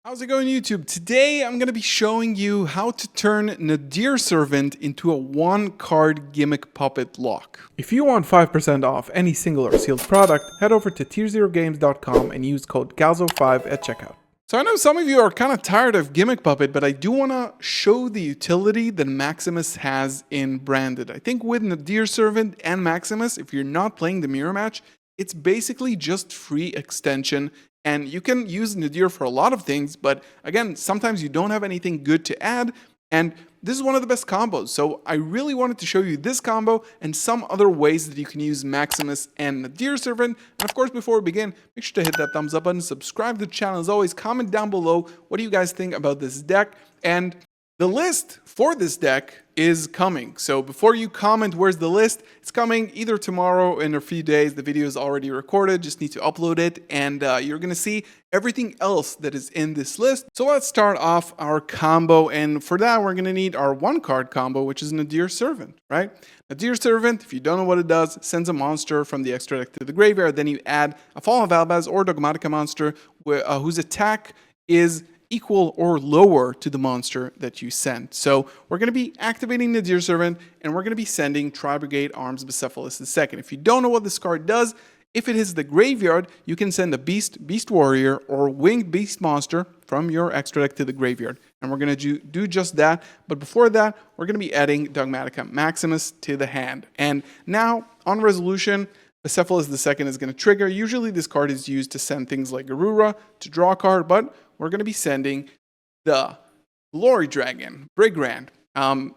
How's it going, YouTube? Today I'm going to be showing you how to turn Nadir Servant into a one-card gimmick puppet lock. If you want 5% off any single or sealed product, head over to tier0games.com and use code GALZO5 at checkout. So I know some of you are kind of tired of gimmick puppet, but I do want to show the utility that Maximus has in branded. I think with Nadir Servant and Maximus, if you're not playing the mirror match, it's basically just free extension. And you can use Nadir for a lot of things, but again, sometimes you don't have anything good to add, and this is one of the best combos. So I really wanted to show you this combo and some other ways that you can use Maximus and Nadir Servant. And of course, before we begin, make sure to hit that thumbs up button, subscribe to the channel. As always, comment down below what do you guys think about this deck, and the list for this deck is coming. So before you comment where's the list, it's coming either tomorrow or in a few days. The video is already recorded, just need to upload it, and you're gonna see everything else that is in this list. So let's start off our combo, and for that we're gonna need our one card combo, which is Nadir Servant, right? Nadir Servant, if you don't know what it does, sends a monster from the extra deck to the graveyard, then you add a Fallen of Albaz or Dogmatika monster whose attack is equal or lower to the monster that you sent. So we're going to be activating the Nadir Servant, and we're going to be sending Tri-Brigade Arms Bucephalus II. If you don't know what this card does, if it hits the graveyard, you can send a Beast Warrior, or Winged Beast Monster from your extra deck to the graveyard. And we're going to do just that. But before that, we're going to be adding Dogmatika Maximus to the hand. And now, on resolution, Bucephalus II is going to trigger. Usually this card is used to send things like Garura to draw a card, but we're going to be sending the Glory Dragon, Brigrand.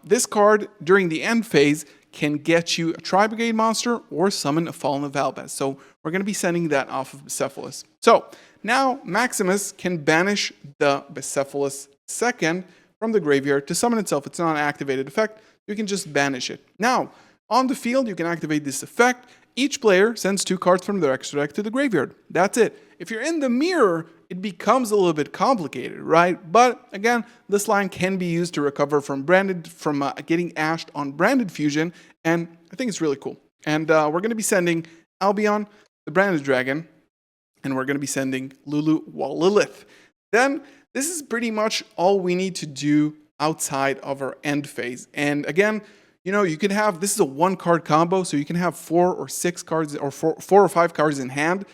This card, during the end phase, can get you a Tri-Brigade monster or summon a Fallen of Albaz. So we're going to be sending that off of Bucephalus. So now Maximus can banish the Bucephalus II from the graveyard to summon itself. It's not an activated effect. You can just banish it. Now, on the field, you can activate this effect. Each player sends 2 cards from their extra deck to the graveyard. That's it. If you're in the mirror, it becomes a little bit complicated, right? But again, this line can be used to recover from getting ashed on branded fusion, and I think it's really cool. And we're going to be sending Albion, the branded dragon, and we're going to be sending Lulu Lilith. Then this is pretty much all we need to do outside of our end phase. And again, you know, you can have, this is a 1-card combo, so you can have 4 or 6 cards, or 4 or 5 cards in hand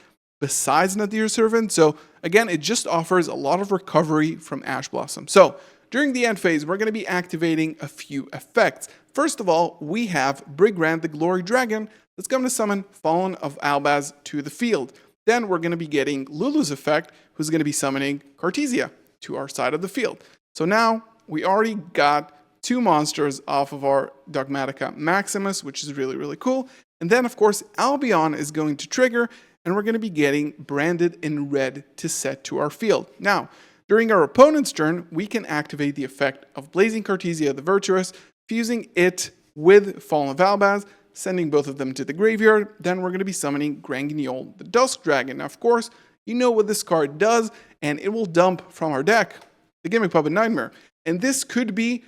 besides Nadir Servant. So again, it just offers a lot of recovery from Ash Blossom. So during the end phase, we're going to be activating a few effects. First of all, we have Brigrand, the Glory Dragon, that's going to summon Fallen of Albaz to the field. Then we're going to be getting Lulu's effect, who's going to be summoning Cartesia to our side of the field. So now we already got 2 monsters off of our Dogmatika Maximus, which is really, really cool. And then, of course, Albion is going to trigger, and we're going to be getting Branded in red to set to our field. Now, during our opponent's turn, we can activate the effect of Blazing Cartesia the Virtuous, fusing it with Fallen of Albaz, sending both of them to the graveyard. Then we're going to be summoning Granguignol the Dusk Dragon. Now, of course, you know what this card does, and it will dump from our deck the Gimmick Puppet Nightmare. And this could be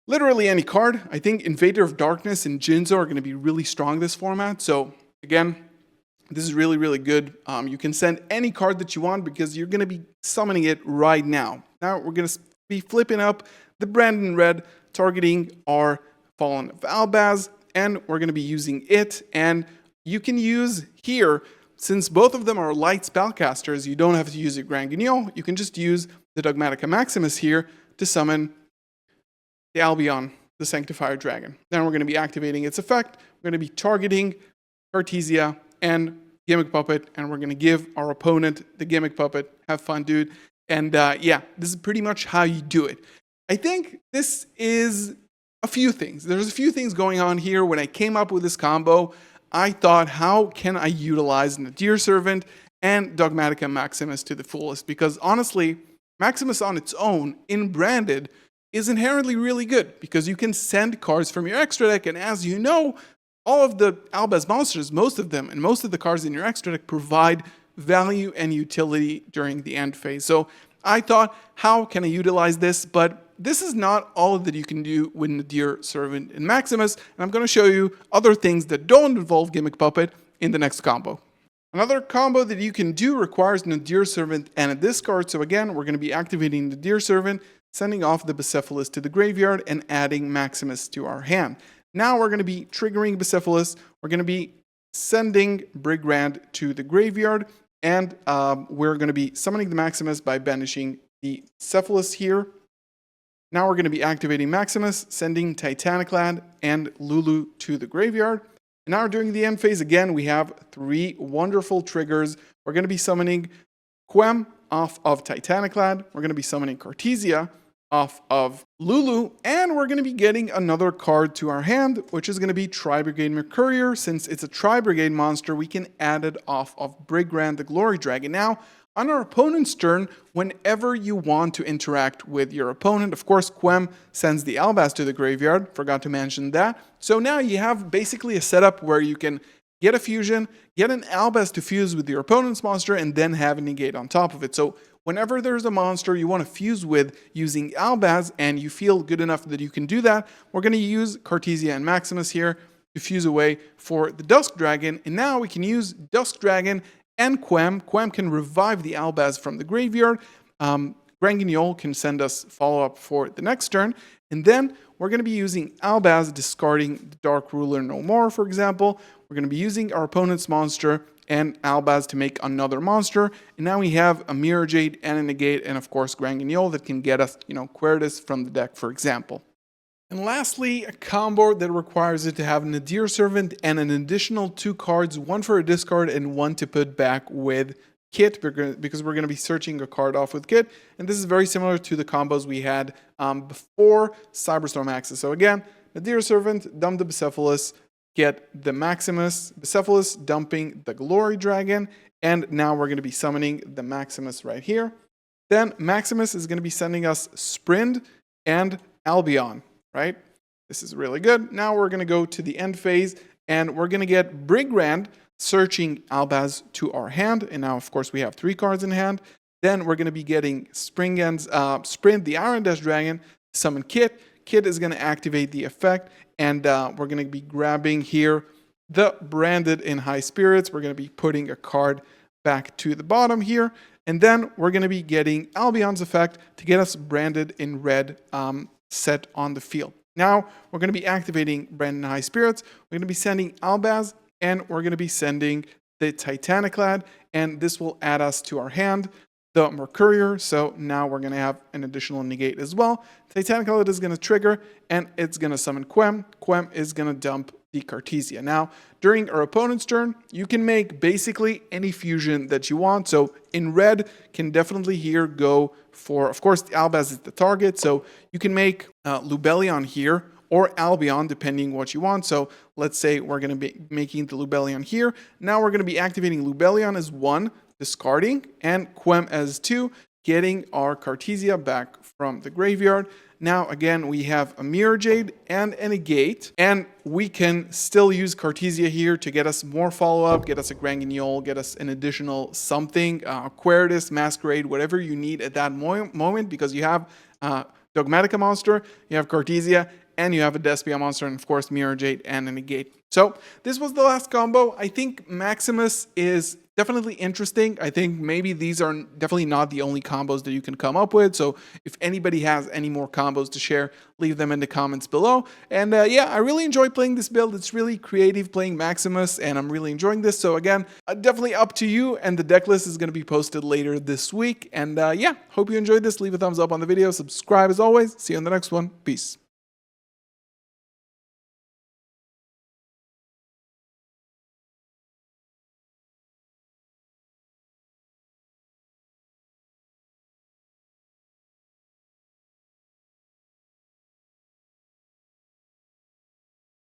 literally any card. I think Invader of Darkness and Jinzo are going to be really strong this format. So again, this is really, really good. You can send any card that you want because you're going to be summoning it right now. Now we're going to be flipping up the Branded in red, targeting our Fallen of Albaz, and we're going to be using it. And you can use here, since both of them are light spellcasters, you don't have to use a Granguignol. You can just use the Dogmatika Maximus here to summon the Albion, the Sanctifier Dragon. Then we're going to be activating its effect. We're going to be targeting Cartesia and Gimmick Puppet, and we're going to give our opponent the Gimmick Puppet. Have fun, dude. And yeah, this is pretty much how you do it. I think this is a few things. There's a few things going on here. When I came up with this combo, I thought, how can I utilize Nadir Servant and Dogmatika Maximus to the fullest? Because honestly, Maximus on its own, in branded, is inherently really good because you can send cards from your extra deck, and as you know, all of the Albaz monsters, most of them, and most of the cards in your extra deck provide value and utility during the end phase. So I thought, how can I utilize this? But this is not all that you can do with Nadir Servant and Maximus, and I'm going to show you other things that don't involve Gimmick Puppet in the next combo. Another combo that you can do requires Nadir Servant and a discard. So again, we're going to be activating Nadir Servant, sending off the Bucephalus to the graveyard, and adding Maximus to our hand. Now we're going to be triggering Bucephalus. We're going to be sending Brigand to the graveyard, and we're going to be summoning the Maximus by banishing the Cephalus here. Now we're going to be activating Maximus, sending Titaniclad and Lulu to the graveyard. And now during the end phase, again, we have 3 wonderful triggers. We're going to be summoning Quem off of Titaniclad. We're going to be summoning Cartesia off of Lulu. And we're going to be getting another card to our hand, which is going to be Tri-Brigade Mercurier. Since it's a Tri-Brigade monster, we can add it off of Brigand the Glory Dragon. Now, on our opponent's turn, whenever you want to interact with your opponent, of course, Quem sends the Albaz to the graveyard. Forgot to mention that. So now you have basically a setup where you can get a fusion, get an Albaz to fuse with your opponent's monster, and then have a negate on top of it. So whenever there's a monster you want to fuse with using Albaz, and you feel good enough that you can do that, we're going to use Cartesia and Maximus here to fuse away for the Dusk Dragon. And now we can use Dusk Dragon and Quem. Quem can revive the Albaz from the graveyard. Granguignol can send us follow-up for the next turn. And then we're going to be using Albaz, discarding the Dark Ruler no more, for example. We're going to be using our opponent's monster and Albaz to make another monster. And now we have a Mirror Jade and a Negate, and of course Granguignol that can get us, Quertus from the deck, for example. And lastly, a combo that requires it to have Nadir Servant and an additional 2 cards, one for a discard and one to put back with Kit, because we're going to be searching a card off with Kit. And this is very similar to the combos we had before Cyberstorm Axis. So again, Nadir Servant, dump the Bucephalus, get the Maximus, Bucephalus dumping the Glory Dragon, and now we're going to be summoning the Maximus right here. Then Maximus is going to be sending us Sprint and Albion. Right? This is really good. Now we're going to go to the end phase, and we're going to get Brigand searching Albaz to our hand. And now, of course, we have 3 cards in hand. Then we're going to be getting Sprint, the Iron Dash Dragon, summon Kit. Kit is going to activate the effect, and we're going to be grabbing here the Branded in High Spirits. We're going to be putting a card back to the bottom here. And then we're going to be getting Albion's effect to get us Branded in Red set on the field. Now we're going to be activating Branded High Spirits. We're going to be sending Albaz, and we're going to be sending the Titaniclad, and this will add us to our hand the Mercurier. So now we're going to have an additional negate as well. Titaniclad is going to trigger, and it's going to summon Quem. Quem is going to dump the Cartesia. Now, during our opponent's turn, you can make basically any fusion that you want. So in red, can definitely here go for, of course, the Albaz is the target. So you can make Lubellion here or Albion, depending what you want. So let's say we're going to be making the Lubellion here. Now we're going to be activating Lubellion as 1, discarding, and Quem as 2, getting our Cartesia back from the graveyard. Now, again, we have a Mirror Jade and a Negate, and we can still use Cartesia here to get us more follow-up, get us a Granguignol, get us an additional something, Quertus, Masquerade, whatever you need at that moment, because you have Dogmatika monster, you have Cartesia, and you have a Despia monster, and of course, Mirror Jade and a Negate. So this was the last combo. I think Maximus is definitely interesting. I think maybe these are definitely not the only combos that you can come up with. So if anybody has any more combos to share, leave them in the comments below. And yeah, I really enjoy playing this build. It's really creative playing Maximus, and I'm really enjoying this. So again, definitely up to you. And the deck list is going to be posted later this week. And yeah, hope you enjoyed this. Leave a thumbs up on the video. Subscribe as always. See you in the next one. Peace.